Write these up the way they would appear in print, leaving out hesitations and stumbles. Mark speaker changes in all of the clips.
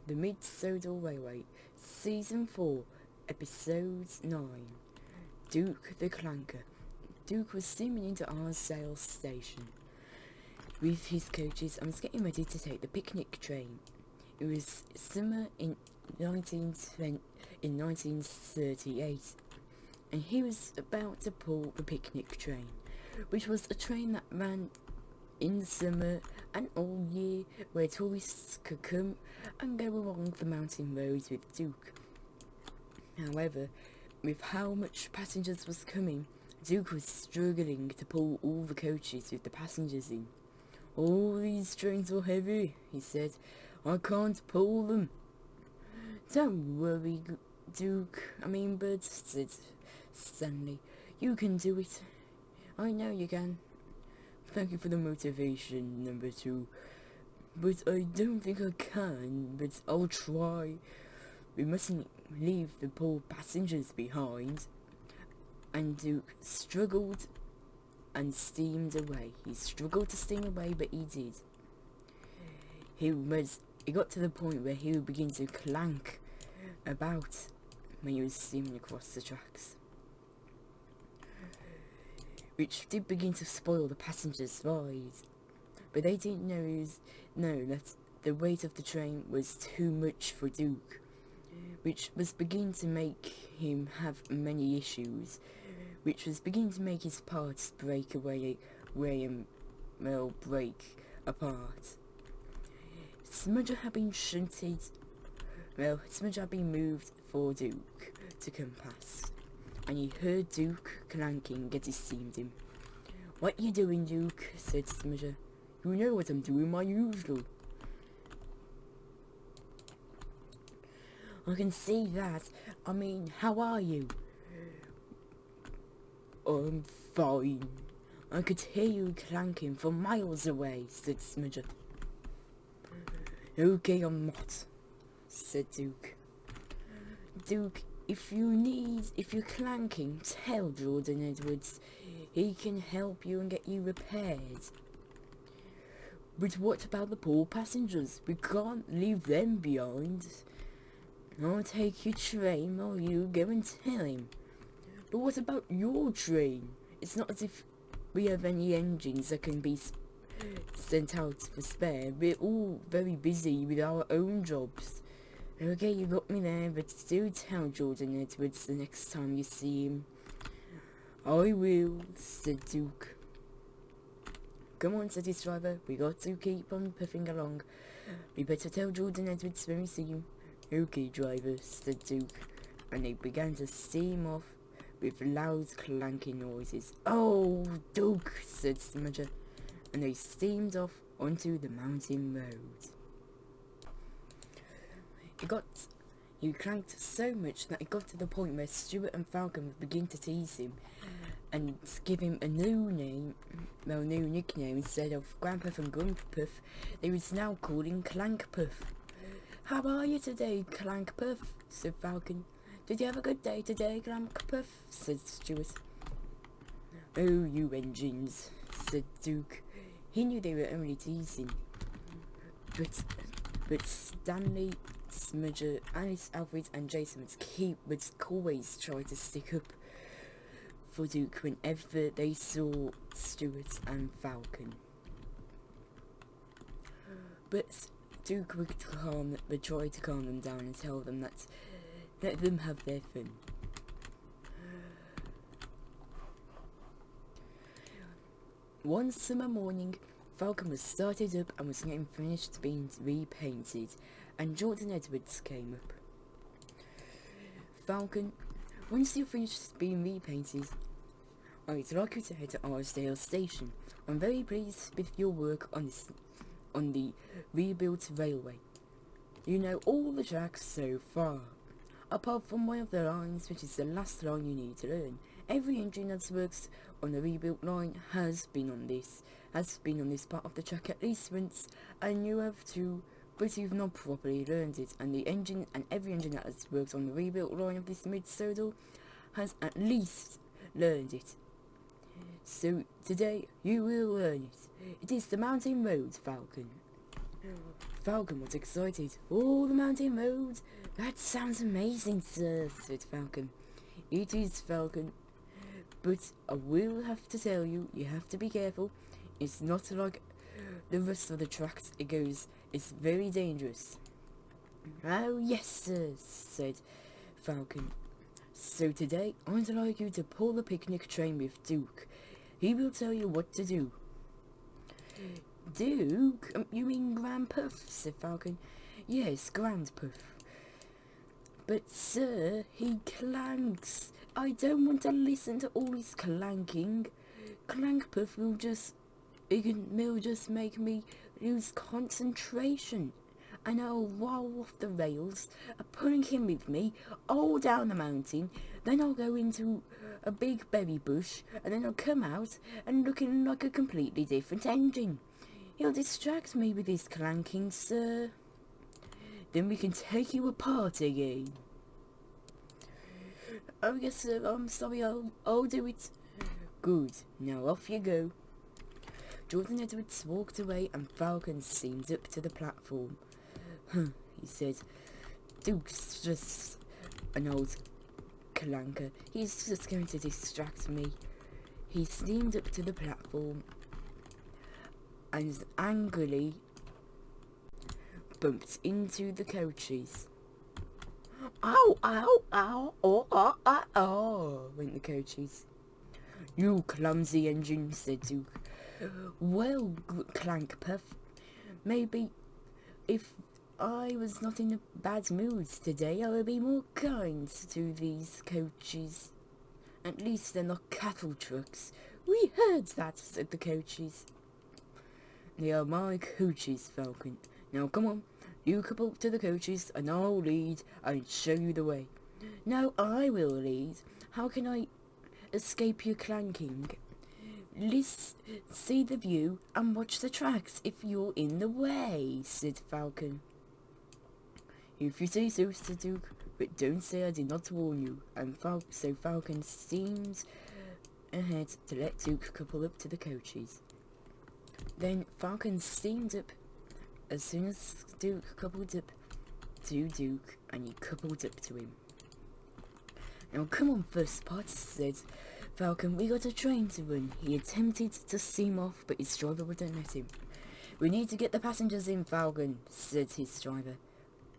Speaker 1: The Mid-Sodor Railway, Season 4, Episode 9. Duke the Clanker. Duke was steaming into Arsdale Station with his coaches and was getting ready to take the picnic train. It was summer in 1938, and he was about to pull the picnic train, which was a train that ran in the summer and all year, where tourists could come and go along the mountain roads with Duke. However, with how much passengers was coming, Duke was struggling to pull all the coaches with the passengers in. "All these trains are heavy," he said. "I can't pull them." "Don't worry, Bud," said Stanley. "You can do it. I know you can. Thank you for the motivation, number 2. But I don't think I can, but I'll try. We mustn't leave the poor passengers behind." And Duke struggled and steamed away. He struggled to steam away, but he did. He got to the point where he would begin to clank about when he was steaming across the tracks, which did begin to spoil the passengers' rides. But they didn't know that the weight of the train was too much for Duke, which was beginning to make him have many issues, which was beginning to make his parts break apart. Smudger had been moved for Duke to come past, and he heard Duke clanking as he steamed him. "What you doing, Duke?" said Smudger. "You know what I'm doing, my usual." "I can see that. I mean, how are you?" "I'm fine. I could hear you clanking from miles away," said Smudger. "Okay, I'm not," said Duke. "Duke, if you're clanking, tell Jordan Edwards. He can help you and get you repaired." "But what about the poor passengers? We can't leave them behind." "I'll take your train while you go and tell him." "But what about your train? It's not as if we have any engines that can be sent out for spare. We're all very busy with our own jobs." "Okay, you got me there, but do tell Jordan Edwards the next time you see him." "I will," said Duke. "Come on," said his driver. "We got to keep on puffing along. We better tell Jordan Edwards when we see him." "Okay, driver," said Duke, and they began to steam off with loud clanking noises. "Oh, Duke," said Smudger, and they steamed off onto the mountain road. He clanked so much that it got to the point where Stuart and Falcon would begin to tease him and give him a new nickname. Instead of Grandpuff and Grumppuff, they was now called him Clankpuff. "How are you today, Clankpuff?" said Falcon. "Did you have a good day today, Clankpuff?" said Stuart. "Oh, you engines," said Duke. He knew they were only teasing. But Stanley, Smudger, Alice, Alfred and Jason would always try to stick up for Duke whenever they saw Stuart and Falcon. But Duke would try to calm them down and tell them that let them have their fun. One summer morning, Falcon was started up and was getting finished being repainted, and Jordan Edwards came up. "Falcon, once you're finished being repainted, I'd like you to head to Arsdale Station. I'm very pleased with your work on the rebuilt railway. You know all the tracks so far, apart from one of the lines, which is the last line you need to learn. Every engine that's worked on the rebuilt line has been on this part of the track at least once, and you have too, but you've not properly learned it, and every engine that has worked on the rebuilt line of this Mid-Sodor has at least learned it. So today you will learn it. It is the mountain road, Falcon." Falcon was excited. "Oh, the mountain road! That sounds amazing, sir," said Falcon. "It is, Falcon. But I will have to tell you, you have to be careful. It's not like the rest of the tracks it's very dangerous." "Oh, yes, sir," said Falcon. "So today, I'd like you to pull the picnic train with Duke. He will tell you what to do." "Duke? You mean Grandpuff?" said Falcon. "Yes, Grandpuff. But, sir, he clanks. I don't want to listen to all his clanking. Clankpuff will just make me lose concentration, and I'll roll off the rails, pulling him with me all down the mountain. Then I'll go into a big berry bush, and then I'll come out and looking like a completely different engine. He'll distract me with his clanking, sir. Then we can take you apart again." "Oh, yes, sir, I'm sorry, I'll do it." "Good, now off you go." Jordan Edwards walked away and Falcon steamed up to the platform. He said, "Duke's just an old Clanker. He's just going to distract me." He steamed up to the platform and angrily bumped into the coaches. "Ow, ow, ow, oh, oh, oh, oh," went the coaches. "You clumsy engine," said Duke. "Well, Clankpuff, maybe if I was not in a bad mood today, I would be more kind to these coaches. At least they're not cattle trucks." "We heard that," said the coaches. "They are my coaches, Falcon. Now come on, you couple up to the coaches and I'll lead and show you the way." "No, I will lead. How can I escape your clanking?" "See the view and watch the tracks if you're in the way," said Falcon. "If you say so," said Duke, "but don't say I did not warn you." And so Falcon steamed ahead to let Duke couple up to the coaches. Then Falcon steamed up as soon as Duke coupled up to Duke, and he coupled up to him. "Now come on, first part," said Falcon, "we got a train to run." He attempted to steam off, but his driver wouldn't let him. "We need to get the passengers in, Falcon," said his driver.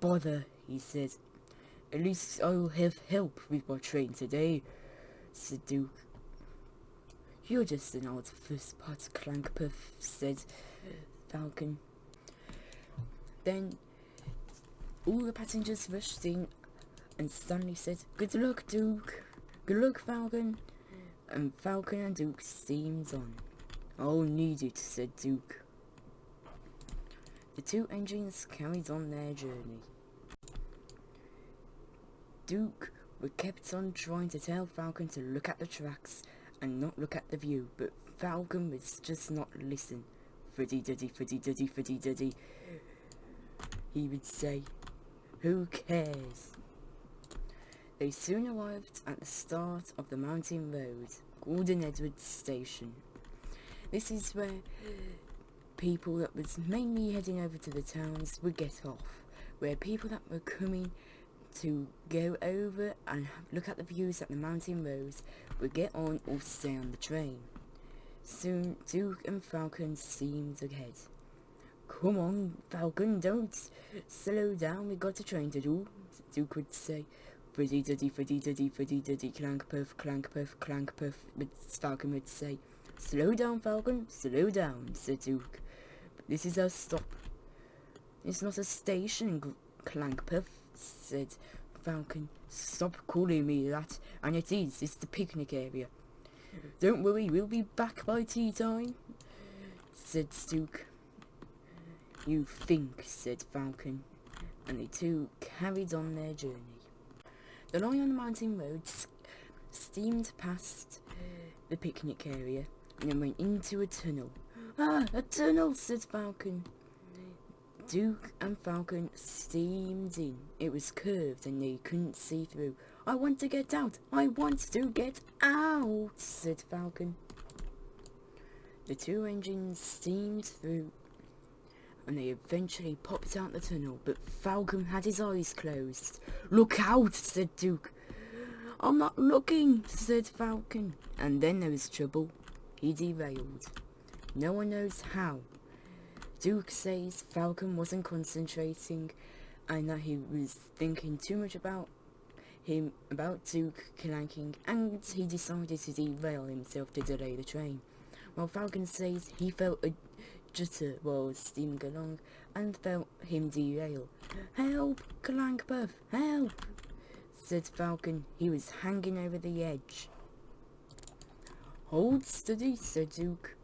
Speaker 1: "Bother," he said. "At least I'll have help with my train today," said Duke. "You're just an old first part Clankpuff," said Falcon. Then all the passengers rushed in, and Stanley said, "Good luck, Duke." "Good luck, Falcon." And Falcon and Duke steamed on. "I'll need it," said Duke. The two engines carried on their journey. Duke kept on trying to tell Falcon to look at the tracks and not look at the view, but Falcon was just not listen. "Fuddy-duddy, fuddy-duddy, fuddy-duddy," he would say. "Who cares?" They soon arrived at the start of the mountain road, Gordon Edwards Station. This is where people that was mainly heading over to the towns would get off, where people that were coming to go over and look at the views at the mountain roads would get on or stay on the train. Soon Duke and Falcon steamed ahead. "Come on, Falcon, don't slow down, we got a train to do," Duke would say. "Fuddy-duddy, fuddy-duddy, fuddy-duddy, Clankpuff, Clankpuff, Clankpuff," but Falcon would say. "Slow down, Falcon, slow down," said Duke. "This is our stop." "It's not a station, Clankpuff," said Falcon. "Stop calling me that, and it is, it's the picnic area." "Don't worry, we'll be back by tea time," said Duke. "You think," said Falcon, and the two carried on their journey. The line on the mountain road steamed past the picnic area and then went into a tunnel. "Ah, a tunnel," said Falcon. Duke and Falcon steamed in. It was curved and they couldn't see through. "I want to get out! I want to get out!" said Falcon. The two engines steamed through and they eventually popped out the tunnel, but Falcon had his eyes closed. "Look out," said Duke. "I'm not looking," said Falcon. And then there was trouble. He derailed. No one knows how. Duke says Falcon wasn't concentrating and that he was thinking too much about Duke clanking, and he decided to derail himself to delay the train. While Falcon says he felt a jutter while steaming along and felt him derail. "Help, Clanker, help," said Falcon. He was hanging over the edge. "Hold steady," said Duke.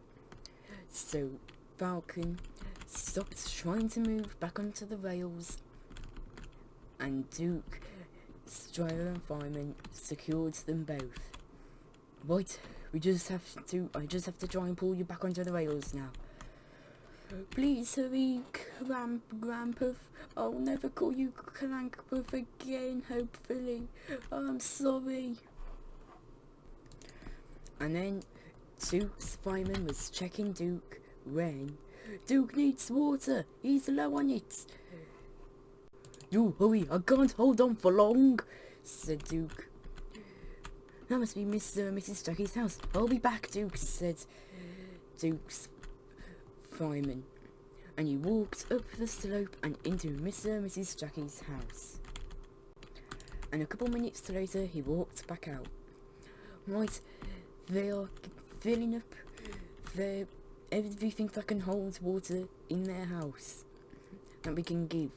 Speaker 1: So Falcon stopped trying to move back onto the rails, and Duke, driver and fireman secured them both. "Right, I just have to try and pull you back onto the rails now." "Please hurry, Grandpa. I'll never call you Clanker again, hopefully. I'm sorry." And then Duke's fireman was checking Duke when "Duke needs water. He's low on it." "You hurry, I can't hold on for long," said Duke. "That must be Mr. and Mrs. Jackie's house. I'll be back, Duke," said Duke's fireman. And he walked up the slope and into Mr. and Mrs. Jackie's house. And a couple minutes later, he walked back out. "Right, they are filling up everything that can hold water in their house that we can give."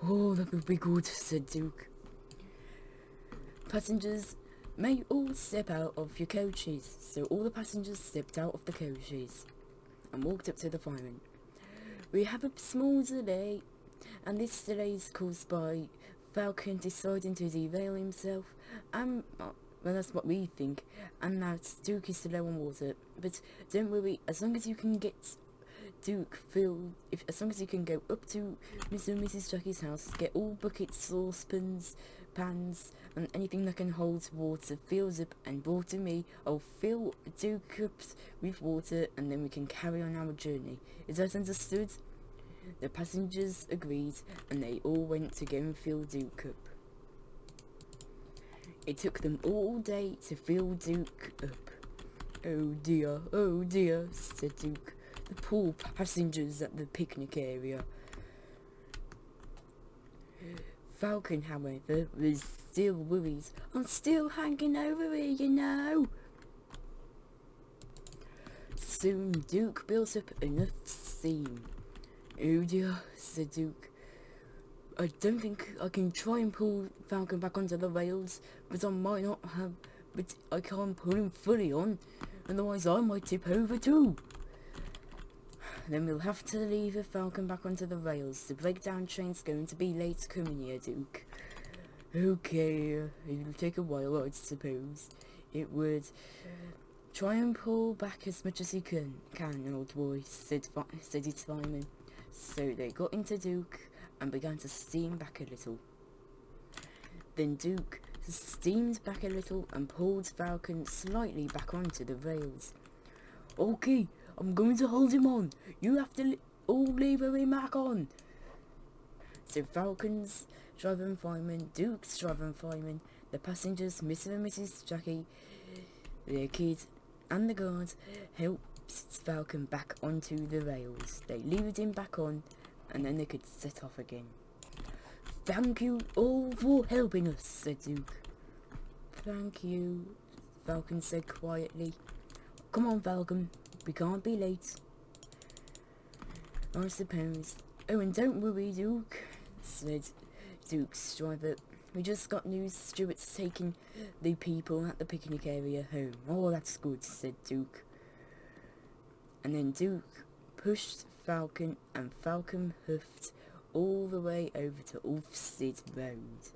Speaker 1: "Oh, that would be good," said Duke. "Passengers may all step out of your coaches." So all the passengers stepped out of the coaches and walked up to the fireman. "We have a small delay, and this delay is caused by Falcon deciding to derail himself. Well, that's what we think, and that Duke is low on water. But don't worry, as long as you can get Duke filled, as long as you can go up to Mr. and Mrs. Jackie's house, get all buckets, saucepans, pans, and anything that can hold water filled up and brought to me. I'll fill Duke up with water, and then we can carry on our journey. Is that understood?" The passengers agreed, and they all went to go and fill Duke up. It took them all day to fill Duke up. "Oh dear," said Duke. "The poor passengers at the picnic area." Falcon, however, was still worried. "I'm still hanging over here, you know." Soon Duke built up enough steam. "Oh dear," said Duke. "I don't think I can try and pull Falcon back onto the rails, but I can't pull him fully on, otherwise I might tip over too." "Then we'll have to leave the Falcon back onto the rails. The breakdown train's going to be late coming here, Duke." "Okay, it'll take a while, I suppose." "It would. Try and pull back as much as you can, old boy," said his fireman. So they got into Duke and began to steam back a little. Then Duke steamed back a little and pulled Falcon slightly back onto the rails. "Okay, I'm going to hold him on. You have to all lever him back on." So Falcon's driver and fireman, Duke's driver and fireman, the passengers, Mr. and Mrs. Jackie, their kid, and the guards helped Falcon back onto the rails. They levered him back on, and then they could set off again. "Thank you all for helping us," said Duke. "Thank you," Falcon said quietly. "Come on, Falcon, we can't be late." "I suppose. Oh, and don't worry, Duke," said Duke's driver. "We just got news Stuart's taking the people at the picnic area home." "Oh, that's good," said Duke. And then Duke pushed Falcon, and Falcon hoofed all the way over to Ulfstead Road.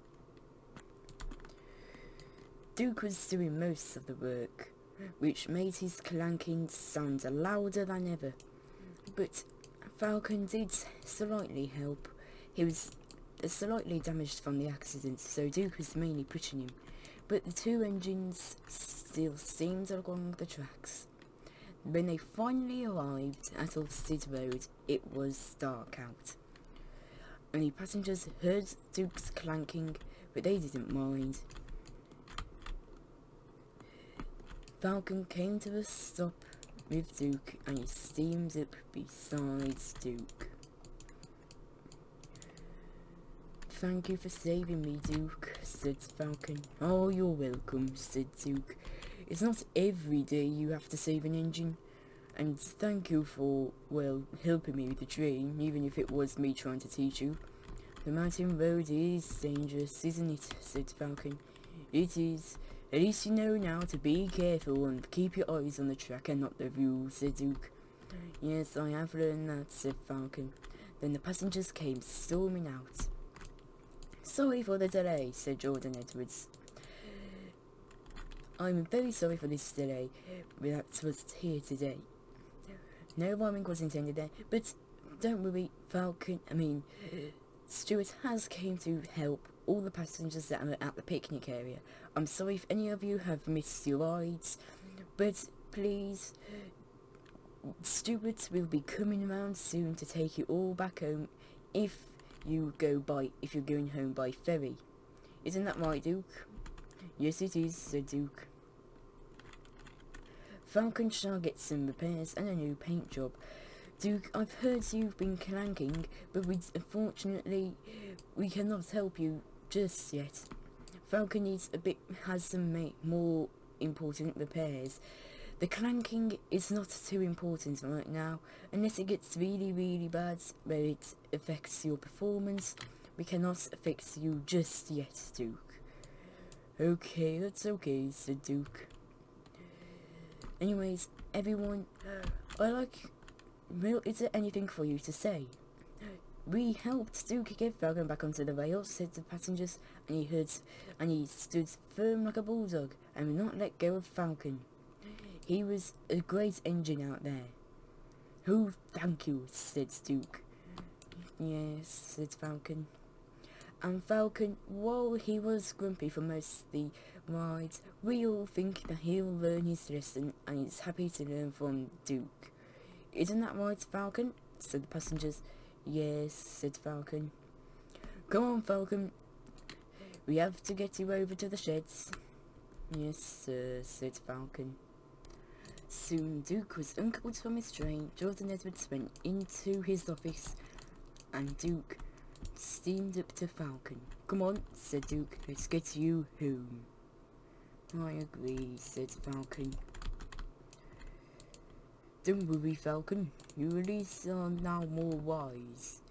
Speaker 1: Duke was doing most of the work, which made his clanking sound louder than ever. But Falcon did slightly help. He was slightly damaged from the accident, so Duke was mainly pushing him. But the two engines still steamed along the tracks. When they finally arrived at Ulstead Road, it was dark out. Only passengers heard Duke's clanking, but they didn't mind. Falcon came to a stop with Duke and he steamed up beside Duke. "Thank you for saving me, Duke," said Falcon. "Oh, you're welcome," said Duke. "It's not every day you have to save an engine. And thank you for, well, helping me with the train, even if it was me trying to teach you." "The mountain road is dangerous, isn't it?" said Falcon. "It is. At least you know now to be careful and keep your eyes on the track and not the view," said Duke. "Yes, I have learned that," said Falcon. Then the passengers came storming out. "Sorry for the delay," said Jordan Edwards. "I'm very sorry for this delay that was here today. No rhyming was intended there, but don't worry, Stuart has came to help all the passengers that are at the picnic area. I'm sorry if any of you have missed your rides, but please, Stuart will be coming around soon to take you all back home if you're going home by ferry. Isn't that right, Duke?" "Yes, it is," said Duke. "Falcon shall get some repairs and a new paint job. Duke, I've heard you've been clanking, but unfortunately we cannot help you just yet. Falcon has some more important repairs. The clanking is not too important right now, unless it gets really, really bad where it affects your performance. We cannot affect you just yet, Duke." "Okay, that's okay," said Duke. "Anyways, everyone, is there anything for you to say?" "We helped Duke get Falcon back onto the rails," said the passengers, and he stood firm like a bulldog and would not let go of Falcon. He was a great engine out there. "Oh, thank you," said Duke. "Yes," said Falcon. And Falcon, while he was grumpy for most of the rides, we all think that he'll learn his lesson and he's happy to learn from Duke. "Isn't that right, Falcon?" said the passengers. "Yes," said Falcon. "Come on, Falcon. We have to get you over to the sheds." "Yes, sir," said Falcon. Soon Duke was uncoupled from his train. Jordan Edwards went into his office and Duke steamed up to Falcon. "Come on," said Duke. "Let's get you home." "I agree," said Falcon. "Don't worry, Falcon. You at least are now more wise."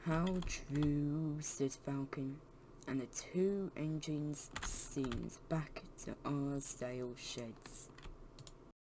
Speaker 1: "How true," said Falcon. And the two engines steamed back to Arsdale sheds.